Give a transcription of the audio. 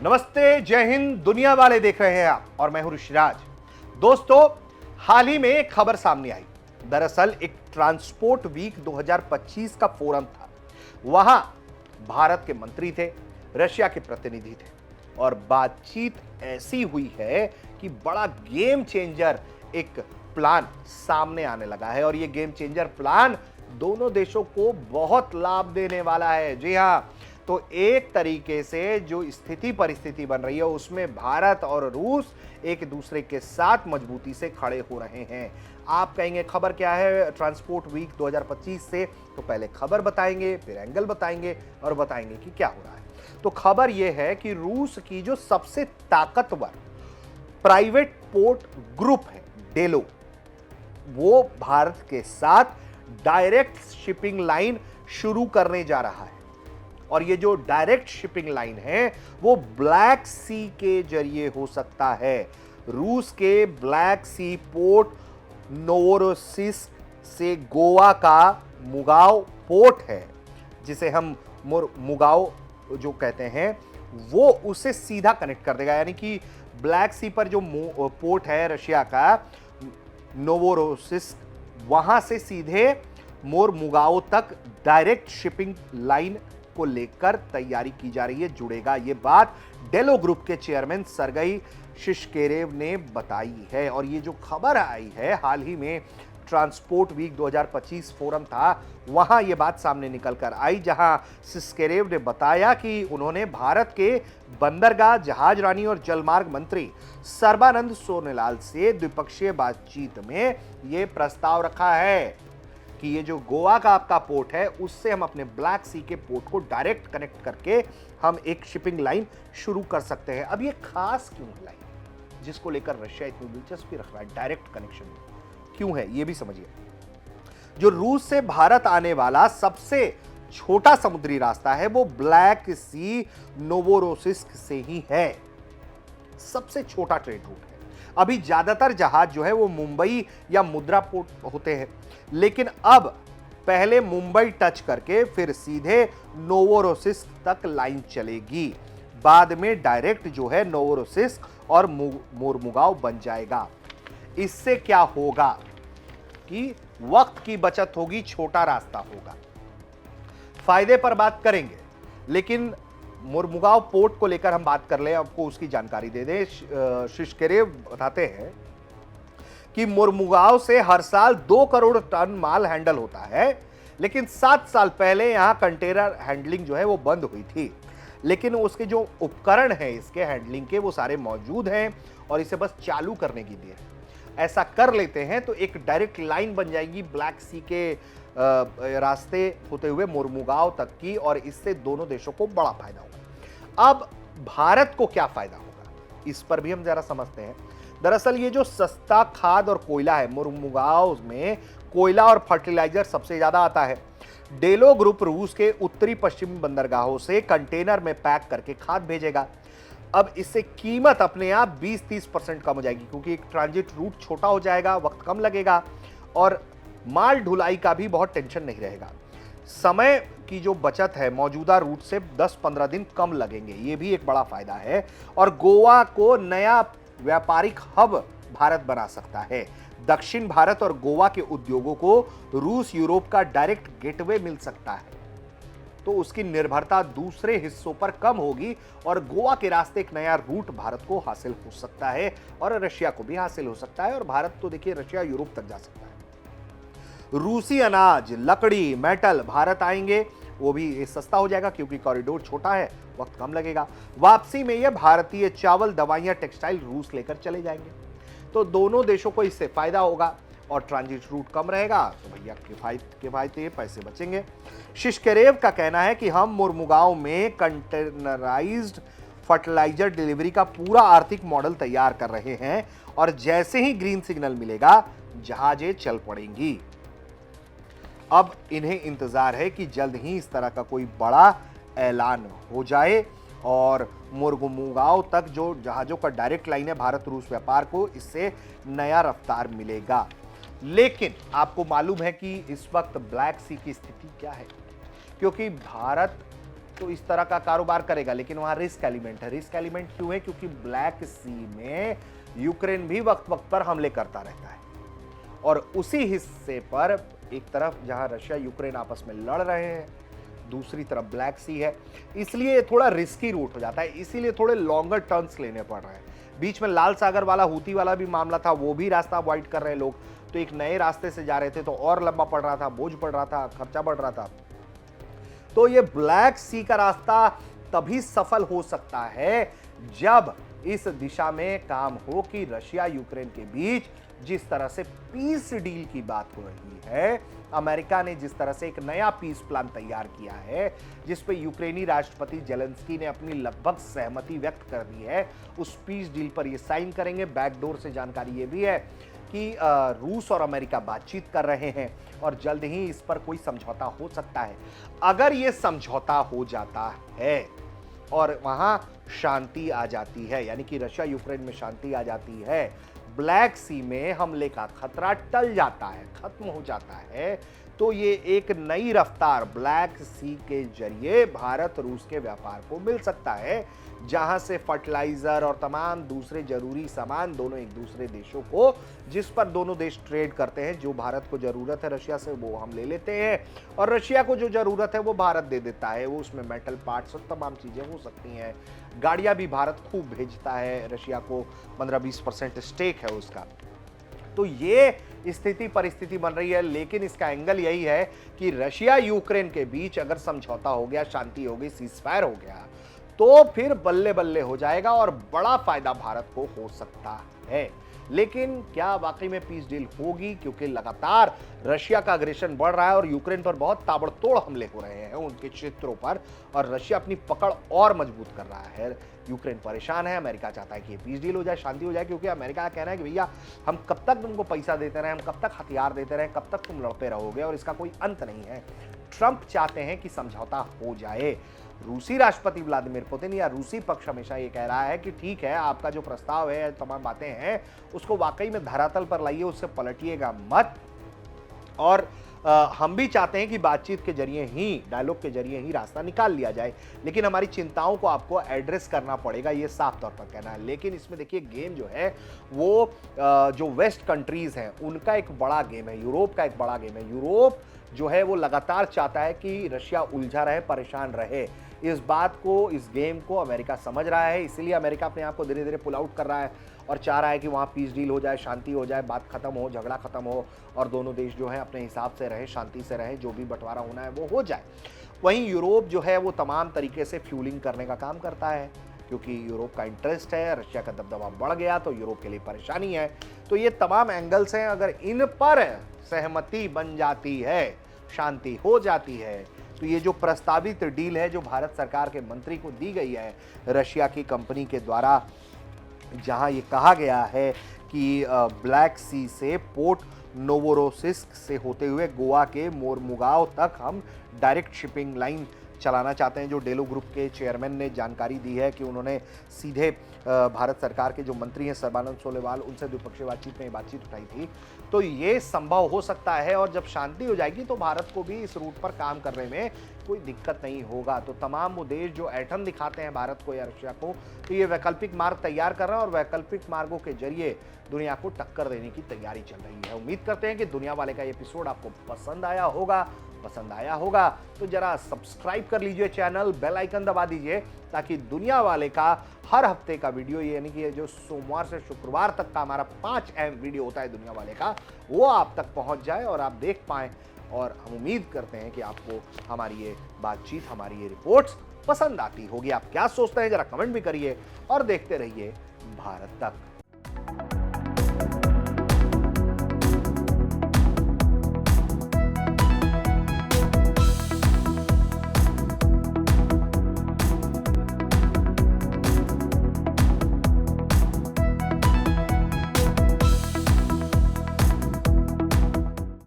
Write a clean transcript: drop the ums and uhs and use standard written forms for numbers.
नमस्ते, जय हिंद। दुनिया वाले देख रहे हैं आप और मैं हूं ऋषिराज। दोस्तों, हाल ही में एक खबर सामने आई। दरअसल एक ट्रांसपोर्ट वीक 2025 का फोरम था। वहां भारत के मंत्री थे, रशिया के प्रतिनिधि थे और बातचीत ऐसी हुई है कि बड़ा गेम चेंजर एक प्लान सामने आने लगा है और ये गेम चेंजर प्लान दोनों देशों को बहुत लाभ देने वाला है। जी हां, तो एक तरीके से जो स्थिति परिस्थिति बन रही है उसमें भारत और रूस एक दूसरे के साथ मजबूती से खड़े हो रहे हैं। आप कहेंगे खबर क्या है ट्रांसपोर्ट वीक 2025 से, तो पहले खबर बताएंगे, फिर एंगल बताएंगे और बताएंगे कि क्या हो रहा है। तो खबर यह है कि रूस की जो सबसे ताकतवर प्राइवेट पोर्ट ग्रुप है डेलो, वो भारत के साथ डायरेक्ट शिपिंग लाइन शुरू करने जा रहा है। और ये जो डायरेक्ट शिपिंग लाइन है वो ब्लैक सी के जरिए हो सकता है। रूस के ब्लैक सी पोर्ट नोवोरोसिस्क से गोवा का मुगाव पोर्ट है, जिसे हम मुगाव जो कहते हैं, वो उसे सीधा कनेक्ट कर देगा। यानी कि ब्लैक सी पर जो पोर्ट है रशिया का नोवोरोसिस्क, वहां से सीधे मुगाव तक डायरेक्ट शिपिंग लाइन को लेकर तैयारी की जा रही है, जुड़ेगा। ये बात डेलो ग्रुप के चेयरमैन सरगई शिशकेरेव ने बताई है। और ये जो खबर आई है, हाल ही में ट्रांसपोर्ट वीक 2025 फोरम था, वहां ये बात सामने निकल कर आई, जहां शिशकेरेव ने बताया कि उन्होंने भारत के बंदरगाह, जहाज रानी और जलमार्ग मंत्री सर्बानंद सोनोवाल से द्विपक्षीय बातचीत में यह प्रस्ताव रखा है कि ये जो गोवा का आपका पोर्ट है, उससे हम अपने ब्लैक सी के पोर्ट को डायरेक्ट कनेक्ट करके हम एक शिपिंग लाइन शुरू कर सकते हैं। अब ये खास क्यों है लाइन, जिसको लेकर रशिया इतनी दिलचस्पी रख रहा है डायरेक्ट कनेक्शन में, क्यों है ये भी समझिए। जो रूस से भारत आने वाला सबसे छोटा समुद्री रास्ता है वो ब्लैक सी नोवोरोसिस्क से ही है। सबसे छोटा ट्रेड रूट है। अभी ज्यादातर जहाज जो है वो मुंबई या मुद्रा पोर्ट होते हैं, लेकिन अब पहले मुंबई टच करके फिर सीधे नोवोरोसिस्क तक लाइन चलेगी। बाद में डायरेक्ट जो है नोवोरोसिस्क और मोरमुगाव बन जाएगा। इससे क्या होगा कि वक्त की बचत होगी, छोटा रास्ता होगा। फायदे पर बात करेंगे, लेकिन मुरमुगाव पोर्ट को लेकर हम बात कर ले, आपको उसकी जानकारी दे दें। शिशकेरेव बताते हैं कि मुरमुगाव से हर साल 2 करोड़ टन माल हैंडल होता है, लेकिन 7 साल पहले यहां कंटेनर हैंडलिंग जो है वो बंद हुई थी। लेकिन उसके जो उपकरण हैं इसके हैंडलिंग के, वो सारे मौजूद हैं और इसे बस चालू करने की देर है। ऐसा कर लेते हैं तो एक डायरेक्ट लाइन बन जाएगी ब्लैक सी के रास्ते होते हुए मुरमुगाव तक की, और इससे दोनों देशों को बड़ा फायदा होगा। अब भारत को क्या फायदा होगा, इस पर भी हम जरा समझते हैं। दरअसल ये जो सस्ता खाद और कोयला है, मुरमुगाव में कोयला और फर्टिलाइजर सबसे ज्यादा आता है। डेलो ग्रुप रूस के उत्तरी पश्चिमी बंदरगाहों से कंटेनर में पैक करके खाद भेजेगा। अब इससे कीमत अपने आप 20-30% कम हो जाएगी, क्योंकि एक ट्रांजिट रूट छोटा हो जाएगा, वक्त कम लगेगा और माल ढुलाई का भी बहुत टेंशन नहीं रहेगा। समय की जो बचत है मौजूदा रूट से 10-15 दिन कम लगेंगे, ये भी एक बड़ा फायदा है। और गोवा को नया व्यापारिक हब भारत बना सकता है। दक्षिण भारत और गोवा के उद्योगों को रूस यूरोप का डायरेक्ट गेटवे मिल सकता है, तो उसकी निर्भरता दूसरे हिस्सों पर कम होगी और गोवा के रास्ते एक नया रूट भारत को हासिल हो सकता है और रशिया को भी हासिल हो सकता है। और भारत तो देखिए रशिया यूरोप तक जा सकता है। रूसी अनाज, लकड़ी, मेटल भारत आएंगे, वो भी सस्ता हो जाएगा क्योंकि कॉरिडोर छोटा है, वक्त कम लगेगा। वापसी में ये भारतीय चावल, दवाइयां, टेक्सटाइल रूस लेकर चले जाएंगे, तो दोनों देशों को इससे फायदा होगा और ट्रांजिट रूट कम रहेगा, तो भैया किफायती पैसे बचेंगे। शिशकेरेव का कहना है कि हम मुरमुगाव में कंटेनराइज्ड फर्टिलाइजर डिलीवरी का पूरा आर्थिक मॉडल तैयार कर रहे हैं और जैसे ही ग्रीन सिग्नल मिलेगा जहाजें चल पड़ेंगी। अब इन्हें इंतजार है कि जल्द ही इस तरह का कोई बड़ा ऐलान हो जाए और मुरमुगाव तक जो जहाजों का डायरेक्ट लाइन है भारत रूस व्यापार को, इससे नया रफ्तार मिलेगा। लेकिन आपको मालूम है कि इस वक्त ब्लैक सी की स्थिति क्या है, क्योंकि भारत तो इस तरह का कारोबार करेगा, लेकिन वहां रिस्क एलिमेंट है। रिस्क एलिमेंट क्यों है? क्योंकि ब्लैक सी में यूक्रेन भी वक्त वक्त पर हमले करता रहता है, और उसी हिस्से पर एक तरफ जहां रशिया यूक्रेन आपस में लड़ रहे हैं, दूसरी तरफ ब्लैक सी है, इसलिए थोड़ा रिस्की रूट हो जाता है, इसीलिए थोड़े लॉन्गर टर्न्स लेने पड़ रहे हैं। बीच में लाल सागर वाला हूती वाला भी मामला था, वो भी रास्ता अवॉइड कर रहे लोग, तो एक नए रास्ते से जा रहे थे तो और लंबा पड़ रहा था, बोझ पड़ रहा था, खर्चा बढ़ रहा था। तो ये ब्लैक सी का रास्ता तभी सफल हो सकता है जब इस दिशा में काम हो कि रशिया यूक्रेन के बीच जिस तरह से पीस डील की बात हो रही है, अमेरिका ने जिस तरह से एक नया पीस प्लान तैयार किया है, जिस पे यूक्रेनी राष्ट्रपति जेलेंस्की ने अपनी लगभग सहमति व्यक्त कर दी है, उस पीस डील पर ये साइन करेंगे। बैकडोर से जानकारी ये भी है कि रूस और अमेरिका बातचीत कर रहे हैं और जल्द ही इस पर कोई समझौता हो सकता है। अगर ये समझौता हो जाता है और वहां शांति आ जाती है, यानी कि रशिया यूक्रेन में शांति आ जाती है, ब्लैक सी में हमले का खतरा टल जाता है, खत्म हो जाता है, तो ये एक नई रफ्तार ब्लैक सी के जरिए भारत रूस के व्यापार को मिल सकता है, जहां से फर्टिलाइजर और तमाम दूसरे जरूरी सामान दोनों एक दूसरे देशों को, जिस पर दोनों देश ट्रेड करते हैं, जो भारत को जरूरत है रशिया से वो हम ले लेते हैं, और रशिया को जो जरूरत है वो भारत दे देता है। वो उसमें मेटल पार्ट्स और तमाम चीजें हो सकती हैं। गाड़ियां भी भारत खूब भेजता है रशिया को, 15-20% स्टेक है उसका। तो ये स्थिति परिस्थिति बन रही है, लेकिन इसका एंगल यही है कि रशिया यूक्रेन के बीच अगर समझौता हो गया, शांति हो गई, सीजफायर हो गया, तो फिर बल्ले बल्ले हो जाएगा और बड़ा फायदा भारत को हो सकता है। लेकिन क्या वाकई में पीस डील होगी? क्योंकि लगातार रशिया का अग्रेशन बढ़ रहा है और यूक्रेन पर बहुत ताबड़तोड़ हमले हो रहे हैं उनके क्षेत्रों पर, और रशिया अपनी पकड़ और मजबूत कर रहा है। यूक्रेन परेशान है, अमेरिका चाहता है कि ये पीस डील हो जाए, शांति हो जाए, क्योंकि अमेरिका का कहना है कि भैया हम कब तक तुमको पैसा देते रहे, हम कब तक हथियार देते रहे, कब तक तुम लड़ते रहोगे, और इसका कोई अंत नहीं है। ट्रंप चाहते हैं कि समझौता हो जाए। रूसी राष्ट्रपति व्लादिमीर पुतिन या रूसी पक्ष हमेशा ये कह रहा है कि ठीक है, आपका जो प्रस्ताव है, तमाम बातें हैं, उसको वाकई में धरातल पर लाइए, उससे पलटिएगा मत, और हम भी चाहते हैं कि बातचीत के जरिए ही, डायलॉग के जरिए ही रास्ता निकाल लिया जाए, लेकिन हमारी चिंताओं को आपको एड्रेस करना पड़ेगा, ये साफ तौर पर कहना है। लेकिन इसमें देखिए गेम जो है वो जो वेस्ट कंट्रीज हैं उनका एक बड़ा गेम है, यूरोप का एक बड़ा गेम है। यूरोप जो है वो लगातार चाहता है कि रशिया उलझा रहे, परेशान रहे। इस बात को, इस गेम को अमेरिका समझ रहा है, इसीलिए अमेरिका अपने आप को धीरे धीरे पुल आउट कर रहा है और चाह रहा है कि वहाँ पीस डील हो जाए, शांति हो जाए, बात खत्म हो, झगड़ा खत्म हो, और दोनों देश जो है अपने हिसाब से रहे, शांति से रहे, जो भी बंटवारा होना है वो हो जाए। वहीं यूरोप जो है वो तमाम तरीके से फ्यूलिंग करने का काम करता है, क्योंकि यूरोप का इंटरेस्ट है, रशिया का दबदबा बढ़ गया तो यूरोप के लिए परेशानी है। तो ये तमाम एंगल्स हैं, अगर इन पर सहमति बन जाती है, शांति हो जाती है, तो ये जो प्रस्तावित डील है जो भारत सरकार के मंत्री को दी गई है रशिया की कंपनी के द्वारा, जहां ये कहा गया है कि ब्लैक सी से पोर्ट नोवोरोसिस्क से होते हुए गोवा के मोरमुगांव तक हम डायरेक्ट शिपिंग लाइन चलाना चाहते हैं। जो डेलो ग्रुप के चेयरमैन ने जानकारी दी है कि उन्होंने सीधे भारत सरकार के जो मंत्री हैं सर्बानंद सोनोवाल, उनसे द्विपक्षीय बातचीत में ये बातचीत उठाई थी। तो ये संभव हो सकता है, और जब शांति हो जाएगी तो भारत को भी इस रूट पर काम करने में कोई दिक्कत नहीं होगा। तो तमाम वो देश जो ऐठन दिखाते हैं भारत को या रशिया को, तो ये वैकल्पिक मार्ग तैयार कर रहे हैं और वैकल्पिक मार्गों के जरिए दुनिया को टक्कर देने की तैयारी चल रही है। उम्मीद करते हैं कि दुनिया वाले का एपिसोड आपको पसंद आया होगा। पसंद आया होगा तो जरा सब्सक्राइब कर लीजिए चैनल, बेल आइकन दबा दीजिए, ताकि दुनिया वाले का हर हफ्ते का वीडियो, यानी कि जो सोमवार से शुक्रवार तक का हमारा 5 अहम वीडियो होता है दुनिया वाले का, वो आप तक पहुंच जाए और आप देख पाएं। और हम उम्मीद करते हैं कि आपको हमारी ये बातचीत, हमारी ये रिपोर्ट्स पसंद आती होगी। आप क्या सोचते हैं जरा कमेंट भी करिए और देखते रहिए भारत तक।